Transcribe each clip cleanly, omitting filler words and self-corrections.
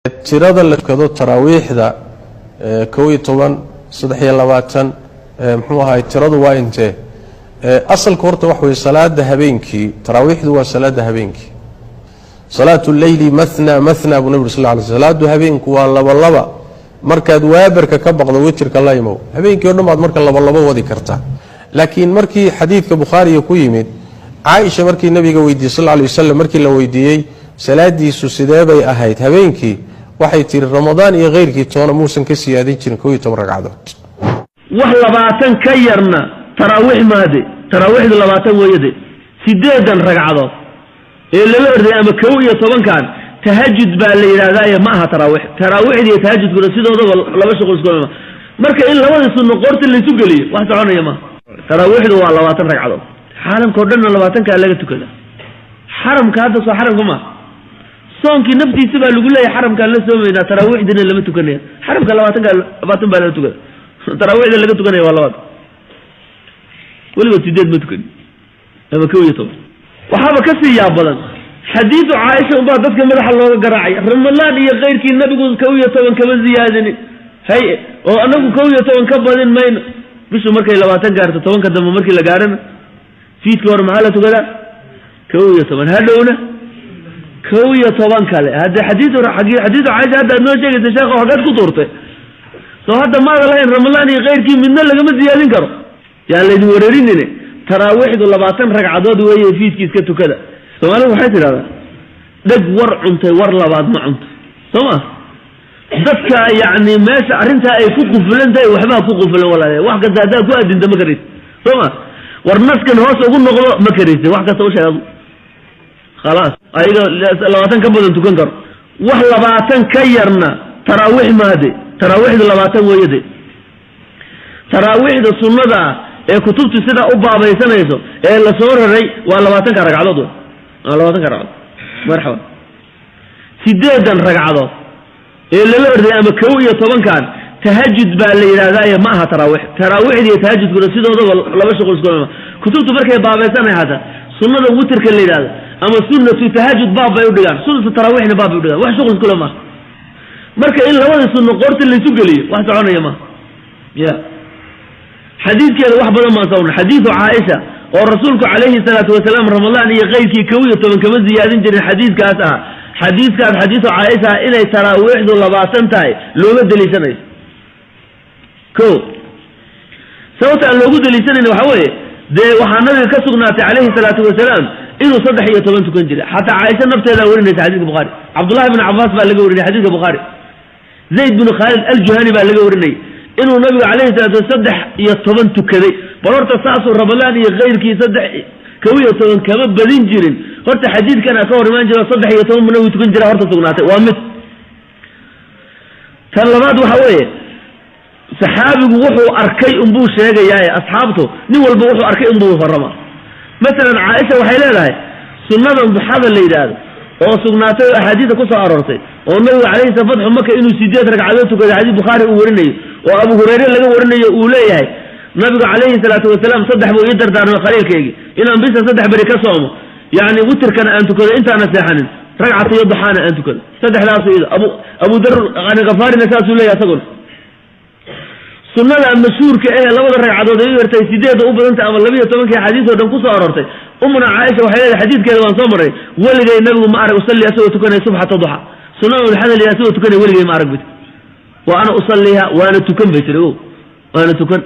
tirada la tukado taraawiixda كوي طبعا صدحية لواتن محوها tiradu waa intee asalku horta wax way salaada habeenkii taraawiixdu waa salaada habeenkii salaatu layli mathna abu nabi sallallahu alayhi salaatu habeenku waa laba markaad waabarka ka baqdo witirka la imo habeenkii oo dhamaad marka laba wadi kartaa laakiin markii xadiidka bukhari ku yimid Aisha markii nabiga weydiiyay sallallahu alayhi wasallam markii la weydiiyay salaadiisu sidee bay ahayd habeenkii waxay tiri ramadaan iyo geyrkii toona muusan ka siyaadin jirin 12 ragcadood wax 20 ka yarna taraawiix maade taraawiixdu 20 weeyade 8 ragcadood ee laga orday ama 12 kan tahajjud baa la yiraahdaa ma aha taraawiix taraawiixda iyo tahajjudku sidooda laba shaqo isku ma marka in labada sunno qorta la isu galiyo wax soconaya ma taraawiixdu waa 20 ragcadood xaramka oo dhan 20 ka laga tukada xaramka hadda soo xaramka ma soonki naftiisa baa lagu leeyahay xaramka la soomeeyna taraawiixdina lama tukanayo xaramka 20 baa la tukada taraawiixda laga tukanayo waa 20 waliba 8 ma tukan ama 12 waxaba ka sii yaab badan xadiisu Aisha oo dadka madaxa looga garaacay Ramadaan iyo qeyrkii nabigu 12 kama ziyaadin hay oo anagu 12 ka badin mayno bishu markay 20 gaarto 10 ka dambe markii la gaarana fiidka hore maxaa la tukada 12 hadhowna 12 kale hada xadiisu Aisha hada noo sheegay sheekhu hagaad ku doortay soo hada ma lahayn Ramadaan iyo qeyrkii midna lagama ziyaadin karo yaa la wareerinine taraawiixdu 20 ragcadood weeye fiidkii iska tukada Soomaalidu waxay tiraahdaa dad war cuntay war labaad ma cunto Soomaa dadka yaani meesha arinta ay ku qufulantay waxba ku qufulan walaalay wax ka daada ku adinta ma karid Soomaa war naskan hoos ugu noqdo ma karid wax ka soo sheegay خلاص ayga 20 ka badan tukan karo wax 20 ka yarna taraawiix maade taraawiixdu 20 weeyade taraawiixda sunnada ee kutubtu sida u baabaysanayso ee la soo raray waa 20 ka ragcadood 20 ka ragcadood marxaba 8 ragcadood ee laga orday ama 12 kan tahajjud baa la yiraahdaa ma aha taraawiix taraawiixda iyo tahajjudku sidooda laba shaqo isku ma kutubtu markay baabaysanay hada sunnada witirka la yiraahdo ama sunnatu tahajjud baab bay u dhigaan sunnatu taraawiixna baab bay u dhigaan wax shaqo isku ma marka in labada sunno qorta la isu galiyo wax soconaya ma ya xadiidkeeda wax badan ma sawna xadiisu Aisha oo rasuulku kaleeyhi salaatu wasalaam Ramadaan iyo qeyrkii 12 kama ziyaadin jirin xadiidkaas xadiisu Aisha inay taraawiixdu 20 tahay looga daliishanay ko sababta loogu daliishanay waxa weeye de waxa nabiga ka sugnaatay kaleeyhi salaatu wasalaam inuu 13 tukan jiray hatta Aisha nafteeda warinaysa xadiiska Bukhari Abdullah ibn Abbas baa laga warinay xadiiska Bukhari Zayd ibn Khalid al-Juhani baa laga warinay inuu nabiga kaleeyhi salaatu wasalaam 13 tukaday barorta saasu Ramadaan iyo qeyrkii 12 kama badin jirin horta xadiidkan ka hor imaan jira 13 mana uu tukan jiray horta sugnaatay waa mid tan labaad waxa weeye saxaabigu wuxuu arkay buu sheegay asxaabtu nin walba wuxuu arkay buu farama مثلا عائشة waxay leedahay sunnada duxada la yiraahdo oo sugnaatay ahadiida ku soo aroortay oo nabiga kaleeyhi fadhu Makka inuu 8 ragcadood tukaday xadiis Bukhari uu warinayo oo Abu Hurayra laga warinayo uu leeyahay nabiga kaleeyhi salaatu wasalaam saddex buu ii dardaarmay khaliilkaygi inaan bisa saddex bari ka soomo yaani witirkana aan tukado intaan seexanin ragcata iyo duxana aan tukado saddexdaas iyada Abu Dar qani Ghafaarina saas uu leeyahay asagoo sunnada mashhuurka ee labada ragcadood ay yartay 8 u badanta ama 12 ka xadiis oo dhan ku soo aroortay umna Aisha waxay leedahay xadiiskeeda waan soo maray waligay nabigu ma arag usalli asoo tukanay subhata duha sunnada hadal yaa soo tukanay waligay ma arag bid wa ana usalliha wa ana tukan baytiro wa ana tukan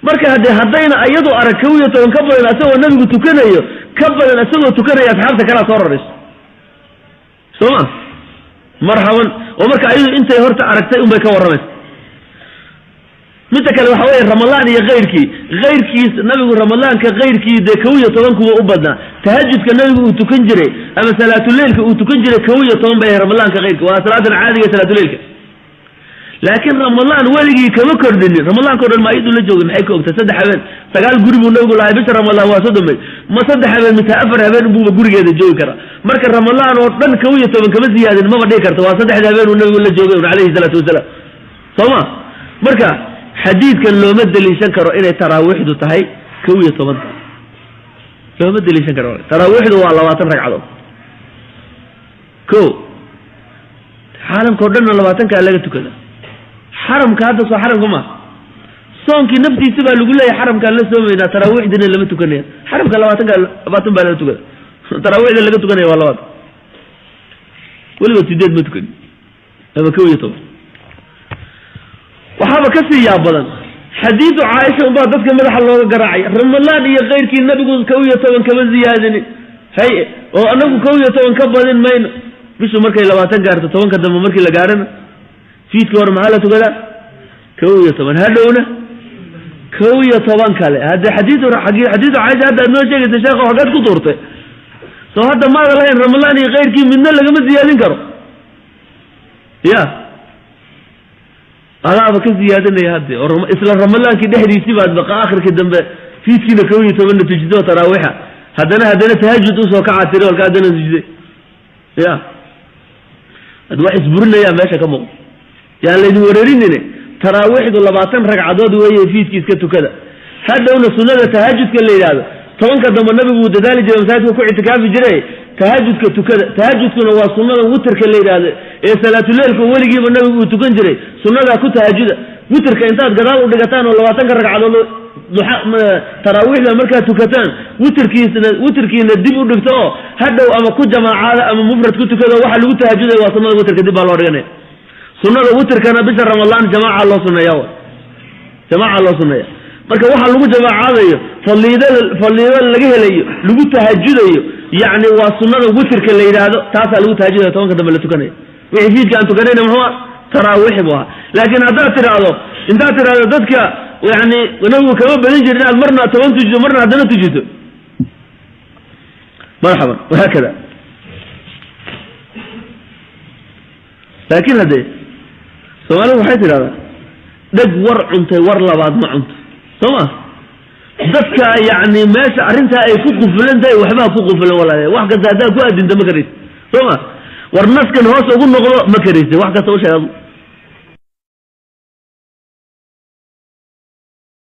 marka hadayna ayadu arag 12 ka badan asoo nabigu tukanayo ka badan asoo tukanay asxaabta kala soo rarayso soma marhaban oo marka ayadu intay horta aragtay bay ka waramayso midda kale waxa weeye Ramadaan iyo qeyrkii nabigu Ramadaan ka qeyrkii de 12 kuwa u badna tahajjudka nabigu uu tukan jiray ama salaatul leelka uu tukan jiray 12 bay Ramadaan ka qeyrkii waa salaada caadiga salaatul leelka laakiin Ramadaan waligi kama kordhin Ramadaan ko dhan ma idul la joogay maxay ka ogtaa saddex habeen sagaal guri buu nabigu lahayd bisha Ramadaan waa soo damay ma saddex habeen mita afar habeen buu gurigeeda joogi kara marka Ramadaan oo dhan 12 kama ziyaadin ma dhigi karto waa saddex habeen uu nabigu la joogay kaleeyhi salaatu wasalaam soma marka xadiidkan looma daliishan karo inay taraawiixdu tahay 12 looma daliishan karo taraawiixdu waa 20 ragcadood ko حرم كودنا لباتن كألاقي كذا حرم كهذا صو حرم كمان صون كي نفسي سبا لقول له حرم كان لسه من تراويح دين اللي متكنيه حرم كان لباتن بالله تكذا تراويح اللي متكنيه والله ولا بتديد متكن هذا كوي طبعا وحابة كسي يا بدن حديث عائشة وبعد ذلك مدح الله قراعي رمضان هي غير كي النبي يقول كوي طبعا كمان زيادة هي وأنا كوي طبعا كبدن مين بيشو مركي لباتن قارت طبعا كدم مركي لقارن فيت كور محله كذا كوي طبعا هذا كوي طبعا كله هذا حديث عائشة هذا إنه شيء يتشاق وحاجات كتورته سو هذا ما له رمضان غير كي منا لقى مزيادين كرو يا أنا بك زيادة يا هذا إسلام رمضان كده حديثي بعد بقى آخر كده في كنا كوي طبعا تجدوا تراويحه هذا تهجد وسوكعات ترى والقاعد نسجد يا هذا واحد برنا يا ماشى كم يعني اللي يوريني تراويح ولا باطن ركعات وهي في كيس كده هذا هو السنة تهجد كل هذا طبعا كده النبي بود ذلك جل مساعد وكل اعتكاف جري تهجد كده تهجد كنا وسنة وتر كل هذا صلاة الليل كول يجيب النبي بود جري سنة كده تهجد وتر كإنسان قدام ودقتان ولا باطن ركعات ولا تراويح لمركز تكتان وتر كي ندب ودقتاه هذا أما كل جماعة أما مفرد كده واحد وتهجد وسنة وتر كده بالورينه سنة وتر كان بشر رمضان جماعة الله سنة يوم جماعة الله سنة marka waxa lagu jabaacadayo faliida laga helayo lagu tahajjudayo yaani waa sunnada witrka la yiraahdo taas lagu tahajjudayo tobanka dambe la tukanayo wixii fiidka aan tukanayna muxuu taraawih baa laakiin hadaa tiraado dadka yaani wanagu kama badan jirnaa marna toban tujido marna hadana tujido marhaban وهكذا لكن هذا سؤاله waxay tiraahdaa dad war cuntay war labaad ma cunto سما ذاتك يعني ماشي أرنتها أي فوق فلان ده وحبها فوق فلان ولا ده واحد كذا ده كواد أنت ما كريت سما والناس كان هو سأقول نقول ما كريت واحد كذا وش هذا